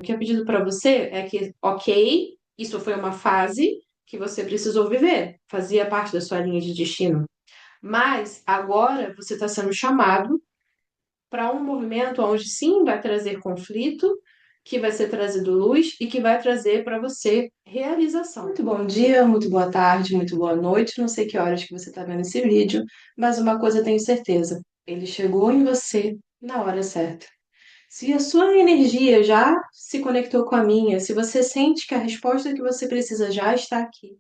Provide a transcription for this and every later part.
O que é pedido para você é que, ok, isso foi uma fase que você precisou viver, fazia parte da sua linha de destino. Mas agora você está sendo chamado para um movimento onde sim vai trazer conflito, que vai ser trazido luz e que vai trazer para você realização. Muito bom dia, muito boa tarde, muito boa noite. Não sei que horas que você está vendo esse vídeo, mas uma coisa eu tenho certeza: ele chegou em você na hora certa. Se a sua energia já se conectou com a minha, se você sente que a resposta que você precisa já está aqui,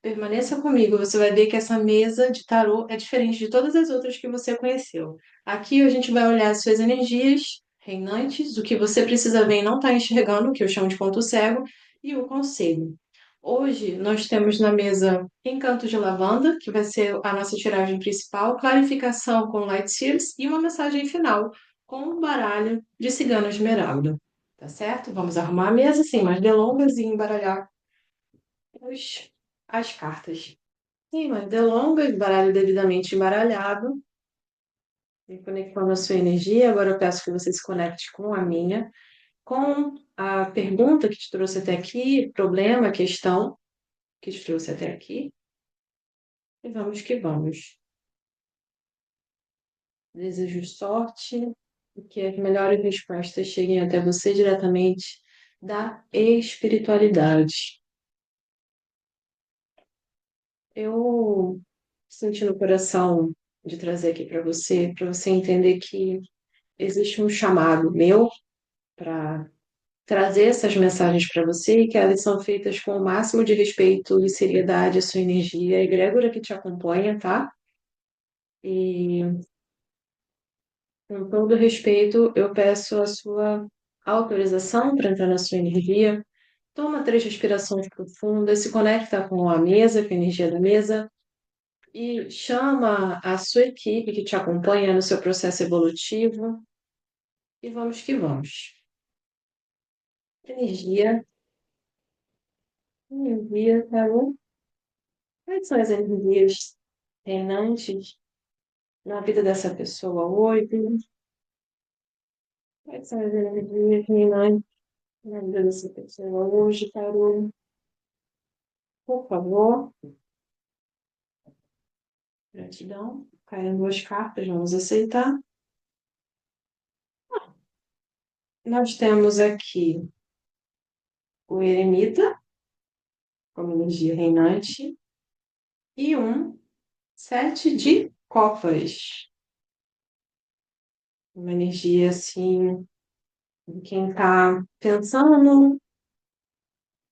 permaneça comigo, você vai ver que essa mesa de tarô é diferente de todas as outras que você conheceu. Aqui a gente vai olhar as suas energias reinantes, o que você precisa ver e não está enxergando, que eu chamo de ponto cego, e o conselho. Hoje nós temos na mesa Encanto de Lavanda, que vai ser a nossa tiragem principal, clarificação com Light Seals e uma mensagem final com um baralho de Cigana Esmeralda. Tá certo? Vamos arrumar a mesa sem mais delongas e embaralhar as cartas. Sim, mas delongas, baralho devidamente embaralhado, e conectando a sua energia. Agora eu peço que você se conecte com a minha, com a pergunta que te trouxe até aqui, problema, questão que te trouxe até aqui. E vamos que vamos. Desejo sorte e que as melhores respostas cheguem até você diretamente da espiritualidade. Eu senti no coração de trazer aqui para você entender que existe um chamado meu para trazer essas mensagens para você e que elas são feitas com o máximo de respeito e seriedade à sua energia, a egrégora que te acompanha, tá? E com todo respeito, eu peço a sua autorização para entrar na sua energia. Toma 3 respirações profundas, se conecta com a mesa, com a energia da mesa, e chama a sua equipe que te acompanha no seu processo evolutivo. E vamos que vamos. Energia, energia, tá bom? Quais são as energias reinantes na vida dessa pessoa hoje? Quais são as energias reinantes na vida dessa pessoa hoje, Carol? Por favor, gratidão. Caíram 2 cartas, vamos aceitar. Nós temos aqui o eremita, como energia reinante, e um 7 de copas. Uma energia assim, de quem está pensando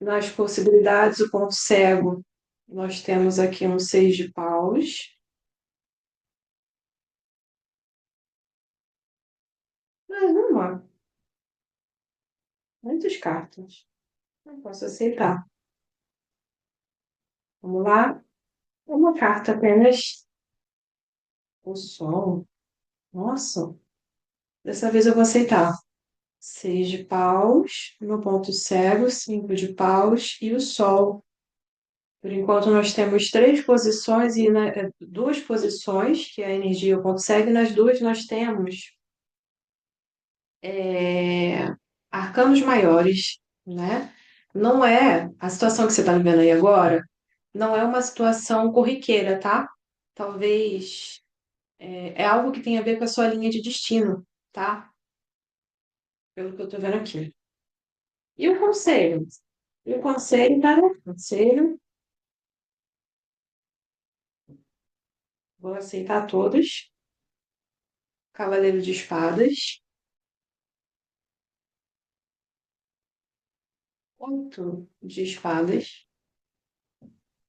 nas possibilidades, o ponto cego. Nós temos aqui um 6 de paus. Mas uma, muitas cartas. Não posso aceitar. Vamos lá. Uma carta apenas. O sol. Nossa, dessa vez eu vou aceitar. 6 de paus, no ponto cego, 5 de paus e o sol. Por enquanto, nós temos 3 posições e 2 posições, que é a energia e o ponto cego, e nas duas nós temos é, arcanos maiores, né? Não é a situação que você está vivendo aí agora, não é uma situação corriqueira, tá? Talvez é algo que tenha a ver com a sua linha de destino, tá? Pelo que eu tô vendo aqui. E o conselho? E o conselho, tá? Conselho, vou aceitar todos. Cavaleiro de espadas, 8 de espadas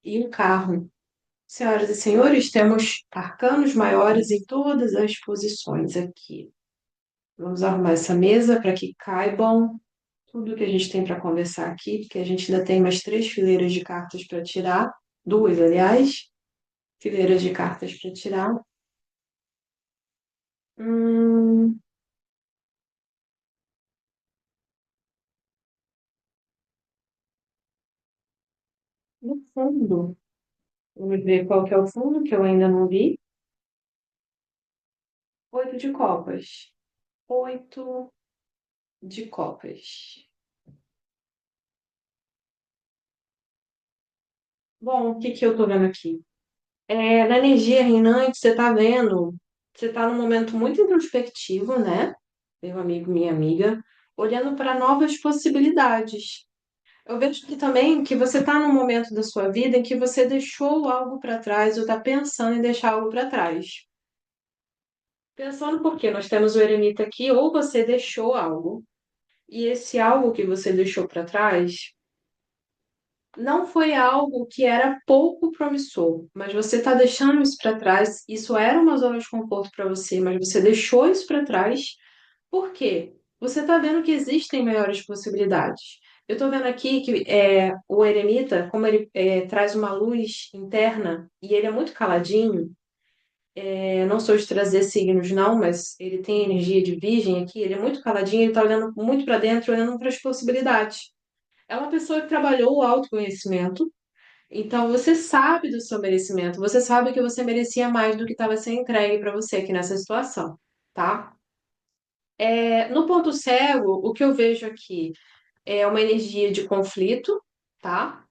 e um carro. Senhoras e senhores, temos arcanos maiores em todas as posições aqui. Vamos arrumar essa mesa para que caibam tudo que a gente tem para conversar aqui, porque a gente ainda tem mais 3 fileiras de cartas para tirar, duas, aliás, fileiras de cartas para tirar. Hum, no fundo, vamos ver qual que é o fundo, que eu ainda não vi. 8 de copas. 8 de copas. Bom, o que que eu tô vendo aqui? Na energia reinante, você tá vendo, você tá num momento muito introspectivo, né? Meu amigo, minha amiga, olhando para novas possibilidades. Eu vejo aqui também que você está num momento da sua vida em que você deixou algo para trás ou está pensando em deixar algo para trás. Pensando porque nós temos o eremita aqui, ou você deixou algo, e esse algo que você deixou para trás não foi algo que era pouco promissor, mas você está deixando isso para trás. Isso era uma zona de conforto para você, mas você deixou isso para trás. Por quê? Você está vendo que existem melhores possibilidades. Eu estou vendo aqui que o eremita, como ele traz uma luz interna e ele é muito caladinho, não sou de trazer signos não, mas ele tem energia de virgem aqui, ele é muito caladinho, ele está olhando muito para dentro, olhando para as possibilidades. É uma pessoa que trabalhou o autoconhecimento, então você sabe do seu merecimento, você sabe que você merecia mais do que estava sendo entregue para você aqui nessa situação, tá? No ponto cego, o que eu vejo aqui é uma energia de conflito, tá?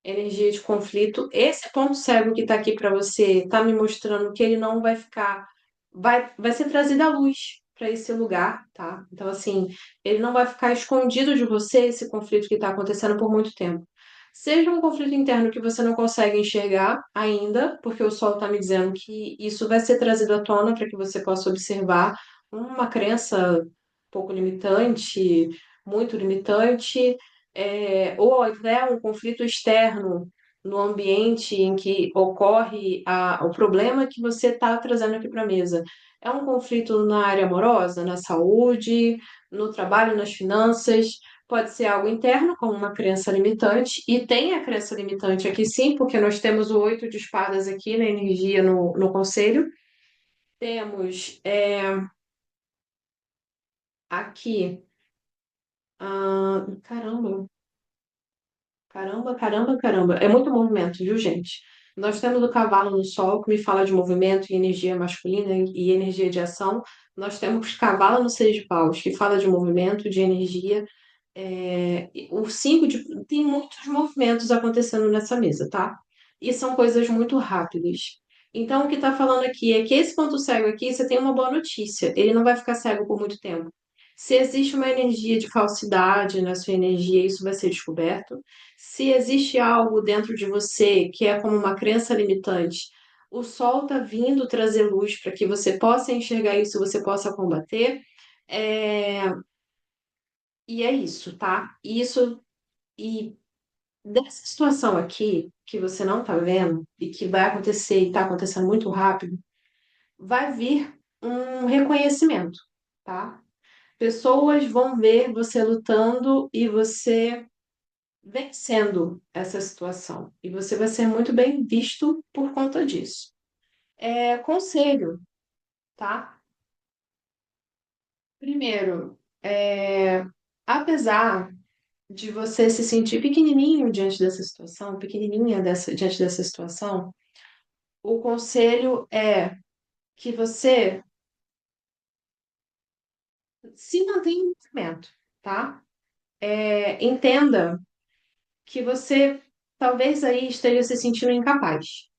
Energia de conflito. Esse ponto cego que está aqui para você está me mostrando que ele não vai ficar, vai ser trazido à luz para esse lugar, tá? Então, assim, ele não vai ficar escondido de você esse conflito que está acontecendo por muito tempo. Seja um conflito interno que você não consegue enxergar ainda, porque o sol está me dizendo que isso vai ser trazido à tona para que você possa observar uma crença pouco limitante, muito limitante, ou até um conflito externo no ambiente em que ocorre o problema que você está trazendo aqui para a mesa. É um conflito na área amorosa, na saúde, no trabalho, nas finanças. Pode ser algo interno, como uma crença limitante, e tem a crença limitante aqui sim, porque nós temos o oito de espadas aqui na energia no conselho. Temos aqui. Caramba, caramba, caramba, caramba. É muito movimento, viu, gente? Nós temos o cavalo no sol, que me fala de movimento e energia masculina e energia de ação. Nós temos cavalo no seis de paus, que fala de movimento, de energia. O cinco de... Tem muitos movimentos acontecendo nessa mesa, tá? E são coisas muito rápidas. Então, o que está falando aqui é que esse ponto cego aqui, você tem uma boa notícia. Ele não vai ficar cego por muito tempo. Se existe uma energia de falsidade na sua energia, isso vai ser descoberto. Se existe algo dentro de você que é como uma crença limitante, o sol está vindo trazer luz para que você possa enxergar isso, você possa combater. É, E é isso, tá? E dessa situação aqui, que você não tá vendo, e que vai acontecer e tá acontecendo muito rápido, vai vir um reconhecimento, tá? Pessoas vão ver você lutando e você vencendo essa situação. E você vai ser muito bem visto por conta disso. Conselho, tá? Primeiro, apesar de você se sentir pequenininho diante dessa situação, pequenininha diante dessa situação, o conselho é que você se mantenha em movimento, tá? Entenda que você talvez aí esteja se sentindo incapaz.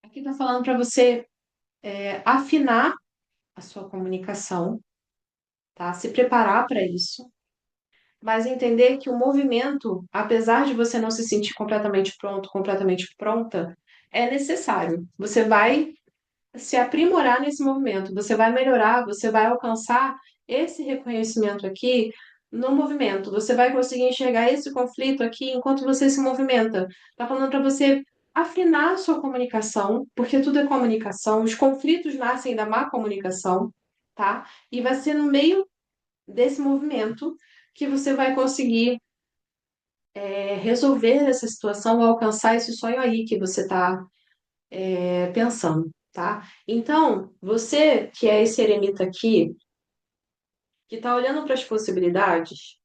Aqui está falando para você afinar a sua comunicação, tá? Se preparar para isso, mas entender que o movimento, apesar de você não se sentir completamente pronto, completamente pronta, é necessário. Você vai se aprimorar nesse movimento, você vai melhorar, você vai alcançar esse reconhecimento aqui no movimento. Você vai conseguir enxergar esse conflito aqui enquanto você se movimenta. Tá falando para você afinar a sua comunicação, porque tudo é comunicação. Os conflitos nascem da má comunicação, tá? E vai ser no meio desse movimento que você vai conseguir resolver essa situação, alcançar esse sonho aí que você está pensando, tá? Então, você que é esse eremita aqui, que está olhando para as possibilidades,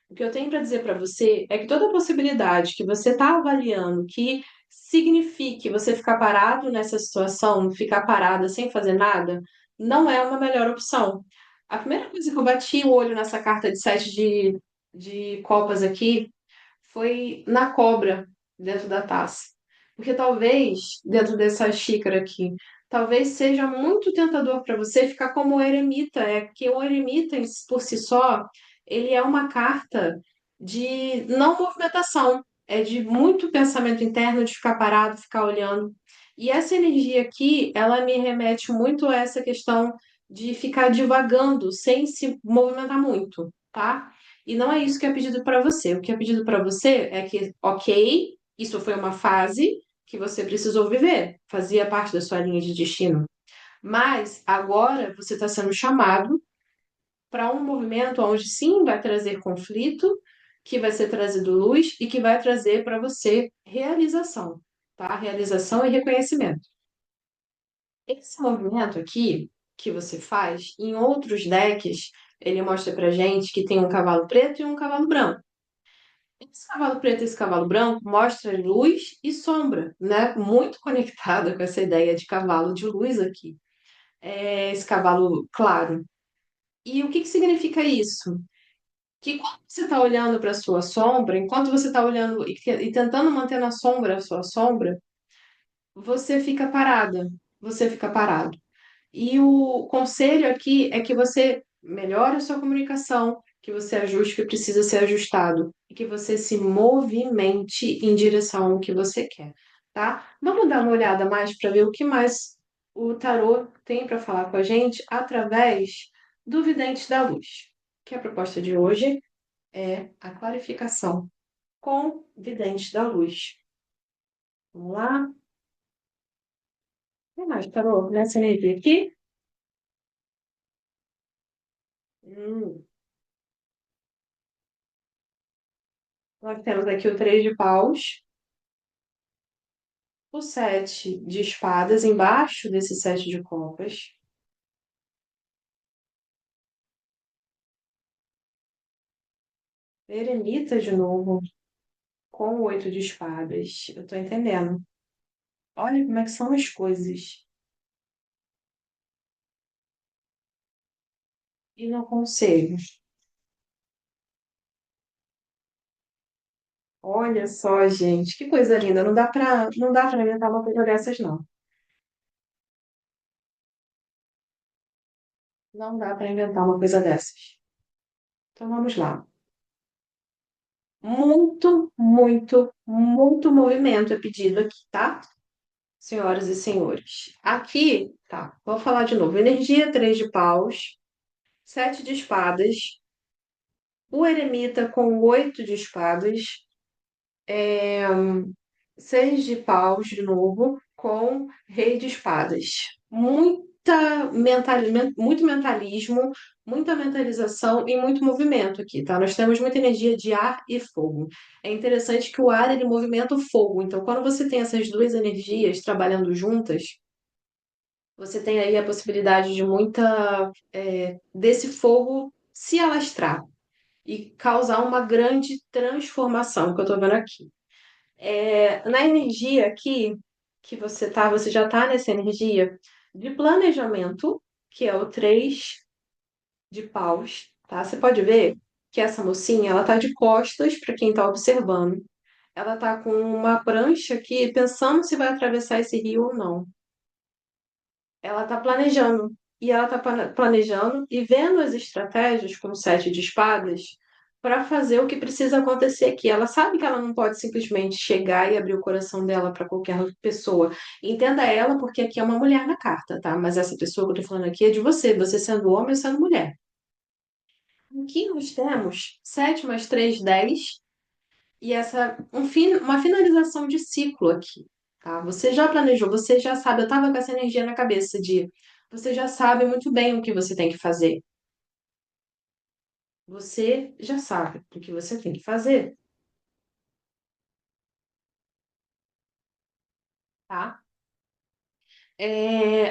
o que eu tenho para dizer para você é que toda possibilidade que você está avaliando que signifique você ficar parado nessa situação, ficar parada sem fazer nada, não é uma melhor opção. A primeira coisa que eu bati o olho nessa carta de sete de copas aqui foi na cobra dentro da taça. Porque talvez, dentro dessa xícara aqui, talvez seja muito tentador para você ficar como o eremita. É que o eremita, por si só, ele é uma carta de não movimentação, é de muito pensamento interno, de ficar parado, ficar olhando. E essa energia aqui, ela me remete muito a essa questão de ficar divagando, sem se movimentar muito, tá? E não é isso que é pedido para você. O que é pedido para você é que, ok, isso foi uma fase que você precisou viver, fazia parte da sua linha de destino. Mas agora você está sendo chamado para um movimento onde sim vai trazer conflito, que vai ser trazido luz e que vai trazer para você realização, tá? Realização e reconhecimento. Esse movimento aqui que você faz, em outros decks, ele mostra pra gente que tem um cavalo preto e um cavalo branco. Esse cavalo preto e esse cavalo branco mostra luz e sombra, né? Muito conectada com essa ideia de cavalo de luz aqui. É esse cavalo claro. E o que que significa isso? Que quando você está olhando para a sua sombra, enquanto você está olhando e tentando manter na sombra a sua sombra, você fica parada. Você fica parado. E o conselho aqui é que você melhore a sua comunicação, que você ajuste o que precisa ser ajustado e que você se movimente em direção ao que você quer, tá? Vamos dar uma olhada mais para ver o que mais o tarô tem para falar com a gente através do Vidente da Luz, que a proposta de hoje é a clarificação com Vidente da Luz. Vamos lá? Tem mais tarô nessa energia aqui? Hum. Nós temos aqui o Três de Paus, o Sete de Espadas embaixo desse Sete de Copas, Eremita de novo, com o Oito de Espadas. Eu tô entendendo. Olha como é que são as coisas. E no conselho. Olha só, gente, que coisa linda. Não dá para inventar uma coisa dessas, não. Não dá para inventar uma coisa dessas. Então vamos lá. Muito, muito, muito movimento é pedido aqui, tá? Senhoras e senhores. Aqui, tá, vou falar de novo. Energia, três de paus, sete de espadas, o eremita com oito de espadas, é, seis de paus de novo, com rei de espadas. Muito mentalismo, muita mentalização e muito movimento aqui, tá? Nós temos muita energia de ar e fogo. É interessante que o ar ele movimenta o fogo. Então, quando você tem essas duas energias trabalhando juntas, você tem aí a possibilidade de desse fogo se alastrar e causar uma grande transformação, que eu estou vendo aqui. Na energia aqui que você já está nessa energia de planejamento, que é o três de paus, tá? Você pode ver que essa mocinha, ela tá de costas para quem está observando. Ela tá com uma prancha aqui pensando se vai atravessar esse rio ou não. Ela está planejando. E ela está planejando e vendo as estratégias com o sete de espadas para fazer o que precisa acontecer aqui. Ela sabe que ela não pode simplesmente chegar e abrir o coração dela para qualquer pessoa. Entenda ela, porque aqui é uma mulher na carta, tá? Mas essa pessoa que eu tô falando aqui é de você sendo homem ou sendo mulher. Aqui nós temos 7 mais 3, 10 e uma finalização de ciclo aqui, tá? Você já planejou, você já sabe, eu estava com essa energia na cabeça de você já sabe muito bem o que você tem que fazer. Você já sabe o que você tem que fazer, tá?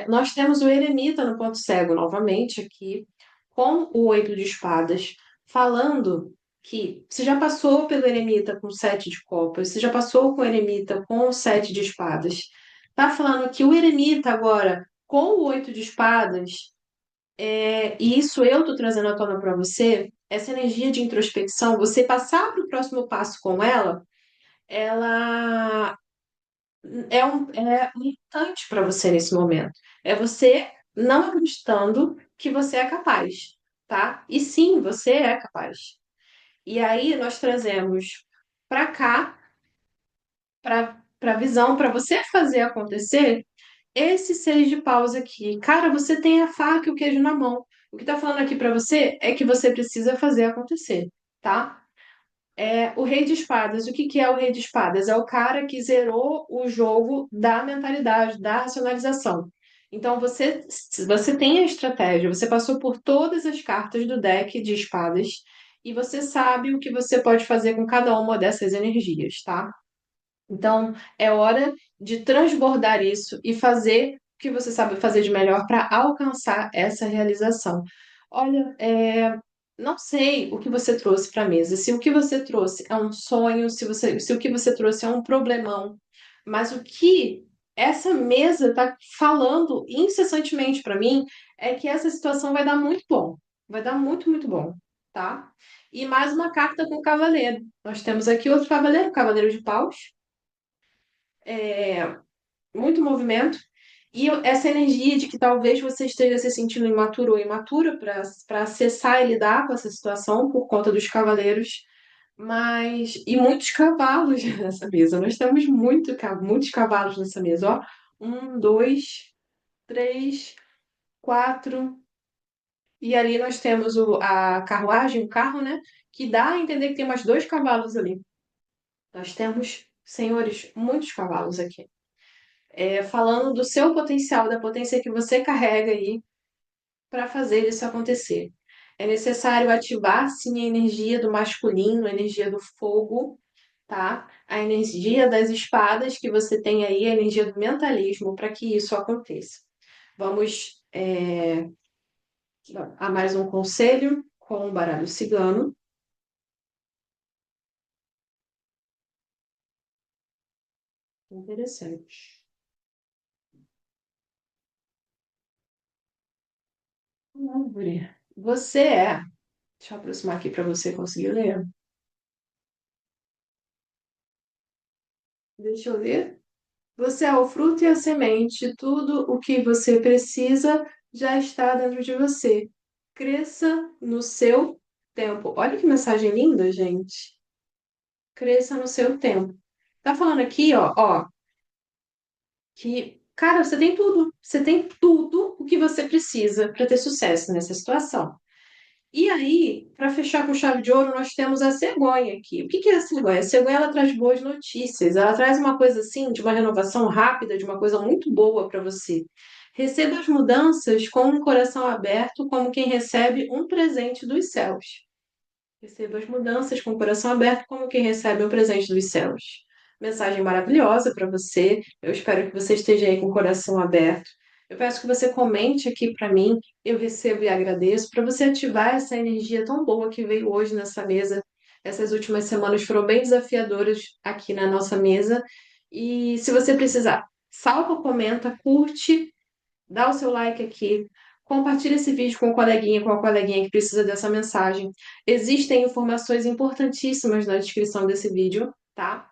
Nós temos o eremita no ponto cego novamente aqui, com o oito de espadas, falando que você já passou pelo eremita com sete de copas, você já passou com o eremita com o sete de espadas. Tá falando que o eremita agora, com o oito de espadas, e isso eu tô trazendo à tona para você, essa energia de introspecção, você passar para o próximo passo com ela é limitante para você nesse momento. É você não acreditando que você é capaz, tá? E sim, você é capaz. E aí nós trazemos para cá, para a visão, para você fazer acontecer esse seis de paus aqui. Cara, você tem a faca e o queijo na mão. O que tá falando aqui para você é que você precisa fazer acontecer, tá? É o Rei de Espadas. O que que é o Rei de Espadas? É o cara que zerou o jogo da mentalidade, da racionalização. Então você tem a estratégia, você passou por todas as cartas do deck de espadas e você sabe o que você pode fazer com cada uma dessas energias, tá? Então é hora de transbordar isso e fazer o que você sabe fazer de melhor para alcançar essa realização. Olha, não sei o que você trouxe para a mesa. Se o que você trouxe é um sonho, se o que você trouxe é um problemão, mas o que essa mesa está falando incessantemente para mim é que essa situação vai dar muito bom. Vai dar muito, muito bom, tá? E mais uma carta com o cavaleiro. Nós temos aqui outro cavaleiro, o Cavaleiro de Paus. Muito movimento. E essa energia de que talvez você esteja se sentindo imaturo ou imatura para acessar e lidar com essa situação por conta dos cavaleiros, mas e muitos cavalos nessa mesa. Nós temos muitos cavalos nessa mesa, ó. Um, dois, três, quatro. E ali nós temos a carruagem, o carro, né? Que dá a entender que tem mais dois cavalos ali. Nós temos, senhores, muitos cavalos aqui. Falando do seu potencial, da potência que você carrega aí para fazer isso acontecer. É necessário ativar sim a energia do masculino, a energia do fogo, tá? A energia das espadas que você tem aí, a energia do mentalismo para que isso aconteça. Vamos a mais um conselho com o baralho cigano. Interessante. Árvore. Você é. Deixa eu aproximar aqui para você conseguir ler. Deixa eu ver. Você é o fruto e a semente, tudo o que você precisa já está dentro de você. Cresça no seu tempo. Olha que mensagem linda, gente. Cresça no seu tempo. Tá falando aqui, ó, que, cara, você tem tudo. Você tem tudo o que você precisa para ter sucesso nessa situação. E aí, para fechar com chave de ouro, nós temos a cegonha aqui. O que que é a cegonha? A cegonha ela traz boas notícias, ela traz uma coisa assim, de uma renovação rápida, de uma coisa muito boa para você. Receba as mudanças com um coração aberto, como quem recebe um presente dos céus. Receba as mudanças com o coração aberto, como quem recebe um presente dos céus. Mensagem maravilhosa para você. Eu espero que você esteja aí com o coração aberto. Eu peço que você comente aqui para mim. Eu recebo e agradeço para você ativar essa energia tão boa que veio hoje nessa mesa. Essas últimas semanas foram bem desafiadoras aqui na nossa mesa. E se você precisar, salva, comenta, curte, dá o seu like aqui, compartilha esse vídeo com o coleguinha, com a coleguinha que precisa dessa mensagem. Existem informações importantíssimas na descrição desse vídeo, tá?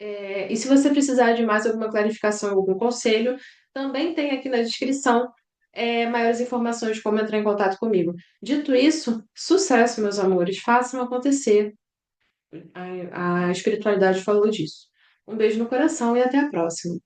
E se você precisar de mais alguma clarificação, algum conselho, também tem aqui na descrição maiores informações de como entrar em contato comigo. Dito isso, sucesso, meus amores, façam acontecer. A espiritualidade falou disso. Um beijo no coração e até a próxima.